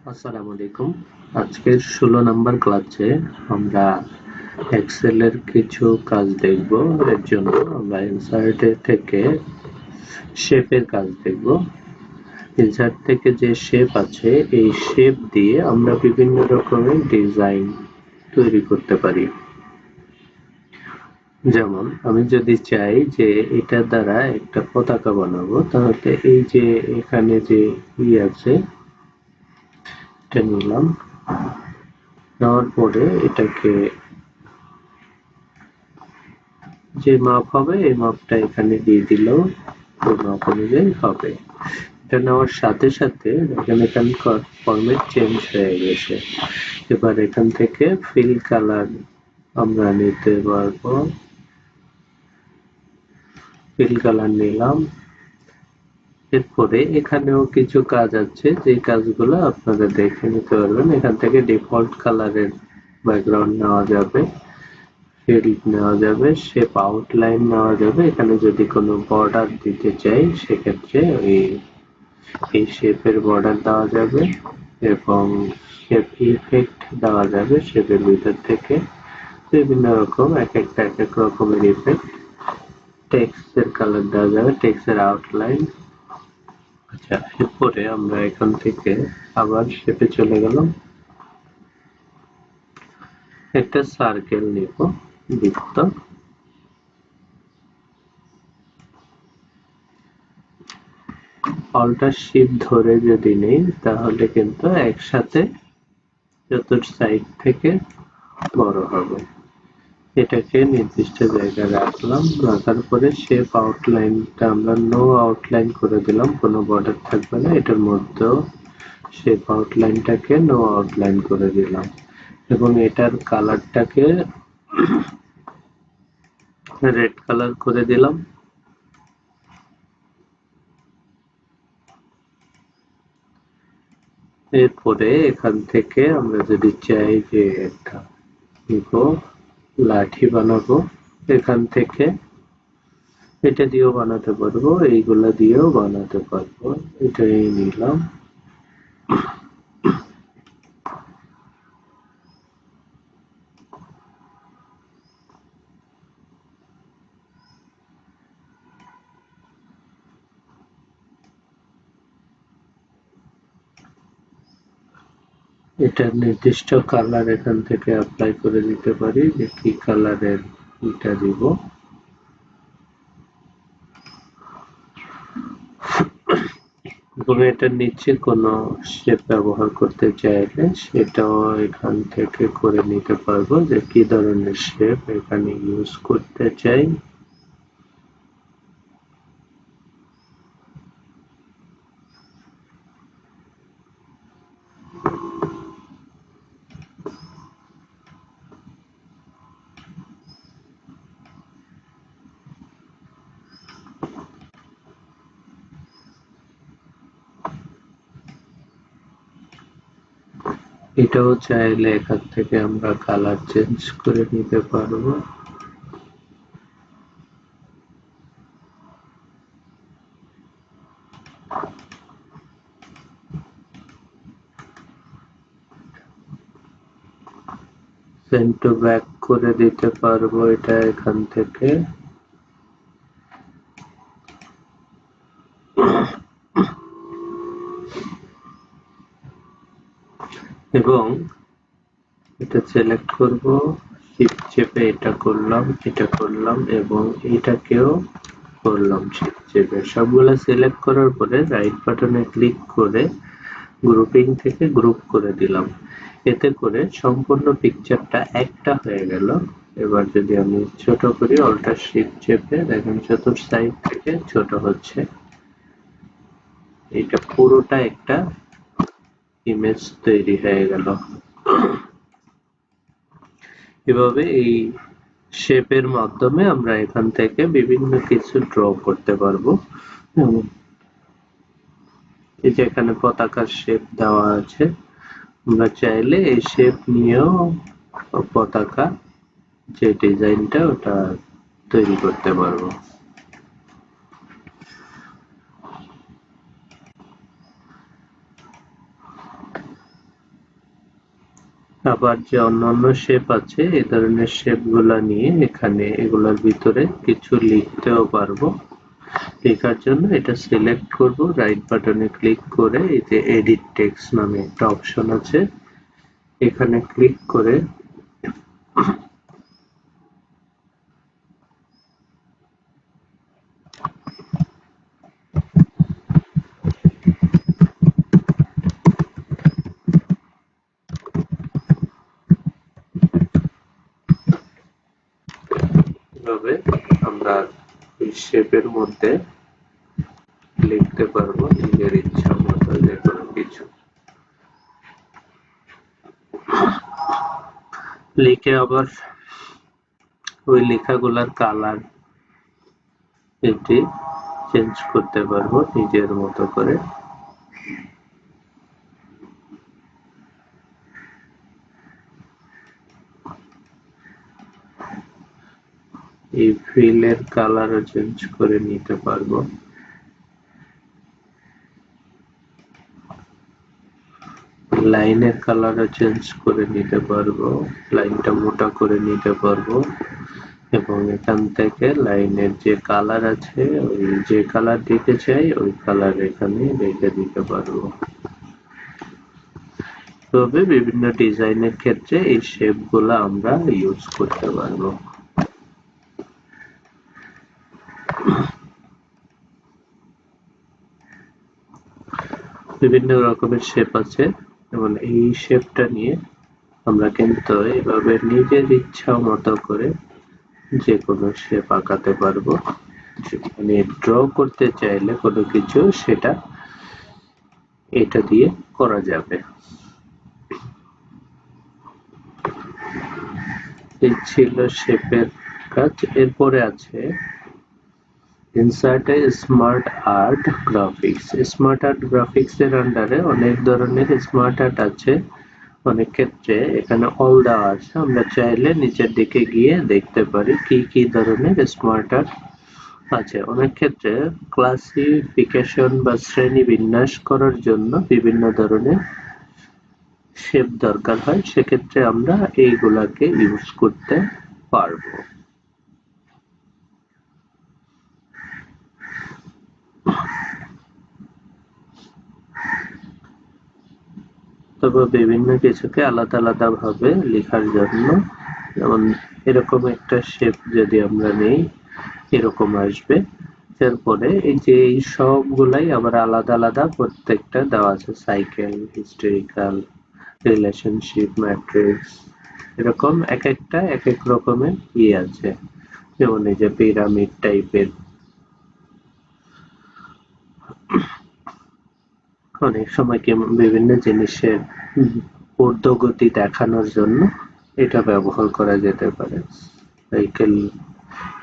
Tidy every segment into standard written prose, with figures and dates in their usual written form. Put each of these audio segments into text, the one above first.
আসসালামু আলাইকুম। আজকের 16 নম্বর ক্লাসে আমরা এক্সেল এর কিছু কাজ দেখব। এর জন্য আমরা ইনসার্ট থেকে শেপের কাজ দেখব। ইনসার্ট থেকে যে শেপ আছে এই শেপ দিয়ে আমরা বিভিন্ন রকমের ডিজাইন তৈরি করতে পারি। যেমন আমি যদি চাই যে এটার দ্বারা একটা পতাকা বানাবো, তাহলে এই যে এখানে যে আছে এটা নিলাম, নেওয়ার পরে এটাকে যে মাপ হবে এই মাপটা এখানে দিয়ে দিলেও ওই মাপ অনুযায়ী হবে। এটা নেওয়ার সাথে সাথে দেখেন এখানকার ফরম্যাট চেঞ্জ হয়ে গেছে। এবার এখান থেকে ফিল কালার আমরা নিতে পারবো। ফিল কালার নিলাম। এরপরে এখানেও কিছু কাজ আছে, যে কাজগুলো আপনারা দেখে নিতে পারবেন। এখান থেকে ডিফল্ট কালারের ব্যাকগ্রাউন্ড নেওয়া যাবে, ফিল্ড নেওয়া যাবে, শেপ আউটলাইন নেওয়া যাবে। এখানে যদি কোনো বর্ডার দিতে চাই সেক্ষেত্রে এই শেপের বর্ডার দেওয়া যাবে এবং শেপ ইফেক্ট দেওয়া যাবে শেপের ভিতর থেকে। বিভিন্ন রকম এক এক রকমের ইফেক্ট। টেক্সটের কালার দেওয়া যাবে, টেক্সটের আউটলাইন। আচ্ছা, এরপরে আমরা এখান থেকে আবার শেপে চলে গেলাম। একটা সার্কেল নিব, বৃত্ত। অল্টার শিফট ধরে যদি নেই তাহলে কিন্তু একসাথে চতুর সাইড থেকে বড় হবে। এটাকে নির্দিষ্ট জায়গায় রাখলাম, রাখার পরে শেপ আউটলাইনটা আমরা নো আউটলাইন করে দিলাম, কোনো বর্ডার থাকবে না। এটার মধ্যেও শেপ আউটলাইনটাকে নো আউটলাইন করে দিলাম এবং এটার কালারটাকে রেড কালার করে দিলাম। এরপরে এখান থেকে আমরা যদি চাই যে একটা লাঠি বানাবো, এখান থেকে এটা দিয়েও বানাতে পারবো, এইগুলা দিয়েও বানাতে পারবো। এটাই নিলাম। এটা নির্দিষ্ট কালার এখান থেকে অ্যাপ্লাই করে দিতে পারি, যে কি কালারের এটা দিব। এবং এটার নিচে কোনো শেপ ব্যবহার করতে চাইলে সেটাও এখান থেকে করে নিতে পারবো, যে কি ধরনের শেপ এখানে ইউজ করতে চাই। এটাও চাইলে এখান থেকে আমরা কালার চেঞ্জ করে নিতে পারবো। সেন্ড টু ব্যাক করে দিতে পারবো এটা এখান থেকে। এবং এটা সিলেক্ট করব, শিফট চেপে এটা করলাম এবং এটাকেও করলাম শিফট চেপে। সবগুলো সিলেক্ট করার পরে রাইট বাটনে ক্লিক করে গ্রুপিং থেকে গ্রুপ করে দিলাম। এতে করে সম্পূর্ণ পিকচারটা একটা হয়ে গেল। এবার যদি আমি ছোট করি, অল্টার শিফট চেপে দেখেন চতুর সাইড থেকে ছোট হচ্ছে। এটা পুরোটা একটা ইমেজ তৈরি হয়ে গেল। এভাবে এই শেপের মাধ্যমে আমরা এখান থেকে বিভিন্ন কিছু ড্র করতে পারবো। এই যে এখানে পতাকার শেপ দেওয়া আছে, আমরা চাইলে এই শেপ নিয়েও পতাকা যে ডিজাইনটা ওটা তৈরি করতে পারবো। আবার যে অন্যান্য শেপ আছে এই ধরনের শেপগুলা নিয়ে এখানে এগুলোর ভিতরে কিছু লিখতেও পারবো। লেখার জন্য এটা সিলেক্ট করব, রাইট বাটনে ক্লিক করে এই যে এডিট টেক্সট নামে একটা অপশন আছে, এখানে ক্লিক করে এভাবে আমরা এই শেপের মধ্যে লিখতে পারবো নিজের ইচ্ছা মতো যে কোনো কিছু লিখে। আবার ওই লেখাগুলার কালার এটি চেঞ্জ করতে পারবো নিজের মতো করে। এই ফিলের কালারও চেঞ্জ করে নিতে পারবো। লাইনের কালারও চেঞ্জ করে নিতে পারবো, লাইনটা মোটা করে নিতে পারবো এবং এখান থেকে লাইনের যে কালার আছে ওই যে কালার দিতে চাই ওই কালার এখানে রেখে দিতে পারবো। তবে বিভিন্ন ডিজাইনের ক্ষেত্রে এই শেপ গুলা আমরা ইউজ করতে পারবো। বিভিন্ন রকমের শেপ আছে এবং এই শেপটা নিয়ে আমরা কিন্তু এভাবে নিজের ইচ্ছা মতো করে যে কোনো শেপ আঁকাতে পারবো। মানে ড্র করতে চাইলে কোনো কিছু সেটা এটা দিয়ে করা যাবে। এই ছিল শেপের কাজ। এরপরে আছে insert smart art graphics. Smart art graphics এর আন্ডারে অনেক ধরনের স্মার্ট আর্ট আছে। অনেক ক্ষেত্রে এখানে অল দেওয়া আছে, আমরা চাইলে নিচের দিকে গিয়ে দেখতে পারি কি কি ধরনের স্মার্ট আর্ট আছে। অনেক ক্ষেত্রে ক্লাসিফিকেশন বা শ্রেণী বিন্যাস করার জন্য বিভিন্ন ধরনের শেপ দরকার হয়, সেক্ষেত্রে আমরা এইগুলাকে ইউজ করতে পারবো। তবে বিভিন্ন কিছুকে আলাদা আলাদা ভাবে লেখার জন্য, যেমন এরকম একটা শেপ যদি আমরা নেই এরকম আসবে। এরপরে এই যে এই সবগুলাই আবার আলাদা আলাদা প্রত্যেকটা দেওয়া আছে, সাইকেল, হিস্টোরিক্যাল, রিলেশনশিপ, ম্যাট্রিক্স, এরকম এক একটা এক এক রকমের আছে। যেমন এই যে পিরামিড টাইপের। অনেক সময় কি বিভিন্ন জিনিসের ঊর্ধ্বগতি দেখানোর জন্য এটা ব্যবহার করা যেতে পারে। সাইকেল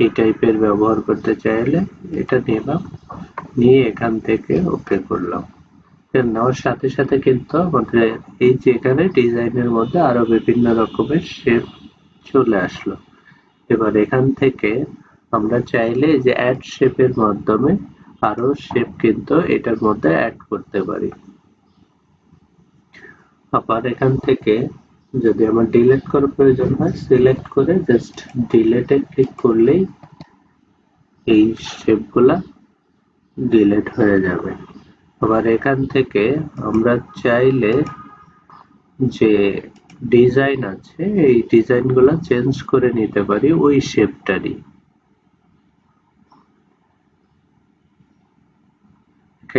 এই টাইপের ব্যবহার করতে চাইলে এটা নিলাম, নিয়ে এখান থেকে ওকে করলাম। নেওয়ার সাথে সাথে কিন্তু আমাদের এই যে এখানে ডিজাইনের মধ্যে আরো বিভিন্ন রকমের শেপ চলে আসলো। এবার এখান থেকে আমরা চাইলে যে অ্যাড শেপের মাধ্যমে আরো শেপ কিন্তু এটার মধ্যে অ্যাড করতে পারি। আবার এখান থেকে যদি আমার ডিলিট করার প্রয়োজন হয়, সিলেক্ট করে জাস্ট ডিলিটে ক্লিক করলেই এই শেপগুলা ডিলিট হয়ে যাবে। আবার এখান থেকে আমরা চাইলে যে ডিজাইন আছে এই ডিজাইনগুলো চেঞ্জ করে নিতে পারি ওই শেপটারই।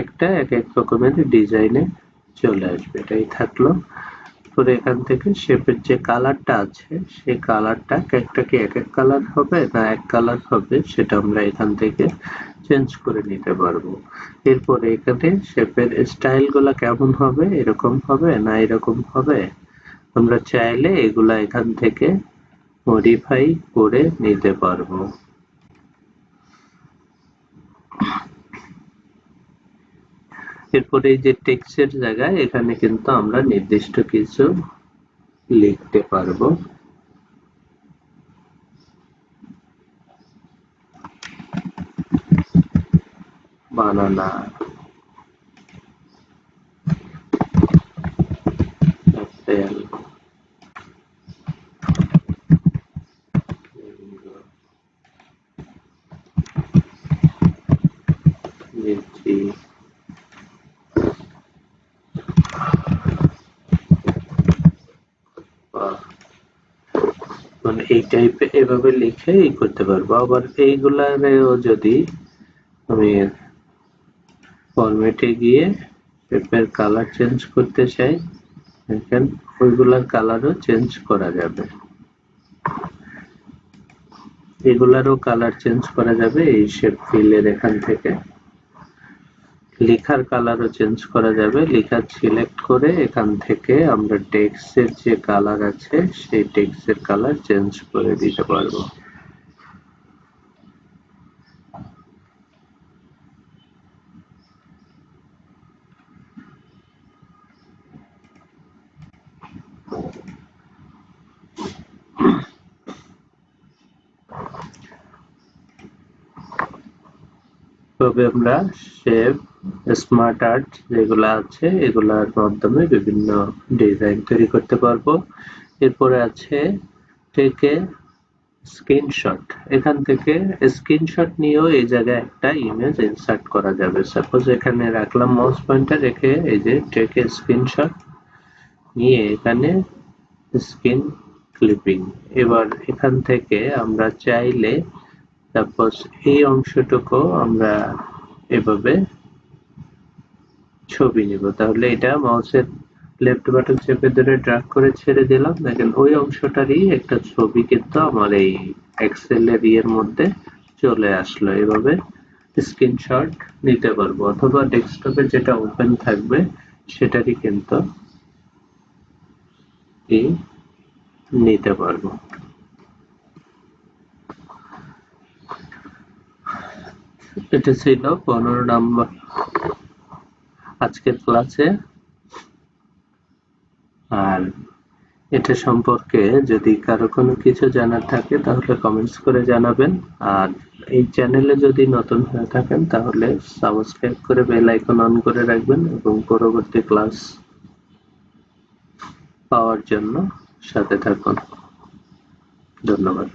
একটা এক এক রকমের ডিজাইনে চলে আসবে। এটাই থাকলো। পরে এখান থেকে শেপের যে কালারটা আছে সেই কালারটা একটা কি এক এক কালার হবে না এক কালার হবে সেটা আমরা এখান থেকে চেঞ্জ করে নিতে পারবো। এরপরে এখানে শেপের স্টাইল গুলা কেমন হবে, এরকম হবে না এরকম হবে, আমরা চাইলে এগুলা এখান থেকে মডিফাই করে নিতে পারবো। এরপরে এই যে টেক্সটের জায়গায় এখানে কিন্তু আমরা নির্দিষ্ট কিছু লিখতে পারবো। বানানা, আপেল, মানে এই টাইপে এভাবে লিখে করতে পারবো। আবার এইগুলারেও যদি আমি ফরম্যাটে গিয়ে শেপের কালার চেঞ্জ করতে চাই, দেখেন ওইগুলার কালারও চেঞ্জ করা যাবে, এগুলারও কালার চেঞ্জ করা যাবে। এই শেপ ফিলের এখান থেকে লেখার কালারও চেঞ্জ করা যাবে। লেখা সিলেক্ট করে এখান থেকে আমরা টেক্সটের যে কালার আছে সেই টেক্সটের কালার চেঞ্জ করে দিতে পারবো। তবে আমরা শেপ, স্মার্ট আর্ট যেগুলো আছে এগুলার মাধ্যমে বিভিন্ন ডিজাইন তৈরি করতে পারবো। এরপরে আছে টেকে স্ক্রিনশট। এখান থেকে স্ক্রিনশট নিয়েও এই জায়গায় একটা ইমেজ ইনসার্ট করা যাবে। সাপোজ এখানে রাখলাম মাউস পয়েন্টার রেখে, এই যে টেকে স্ক্রিনশট নিয়ে এখানে স্ক্রিন ক্লিপিং। এবার এখান থেকে আমরা চাইলে সাপোজ এই অংশটুকু আমরা এভাবে ছবি নিব, তাহলে এটা মাউসের লেফট বাটন চেপে ধরে ড্র্যাগ করে ছেড়ে দিলাম, দেখেন ওই অংশটারই একটা ছবি কিন্তু আমার এই এক্সেল এর ইয়ের মধ্যে চলে আসলো। এভাবে স্ক্রিনশট নিতে পারবো, অথবা ডেস্কটপে যেটা ওপেন থাকবে সেটারই কিন্তু নিতে পারবো। এটা ছিল 15 নম্বর আজকের ক্লাসে। আর এটা সম্পর্কে যদি কারো কোনো কিছু জানার থাকে তাহলে কমেন্টস করে জানাবেন। আর এই চ্যানেলে যদি নতুন হয়ে থাকেন তাহলে সাবস্ক্রাইব করে বেল আইকন অন করে রাখবেন এবং পরবর্তী ক্লাস পাওয়ার জন্য সাথে থাকুন। ধন্যবাদ।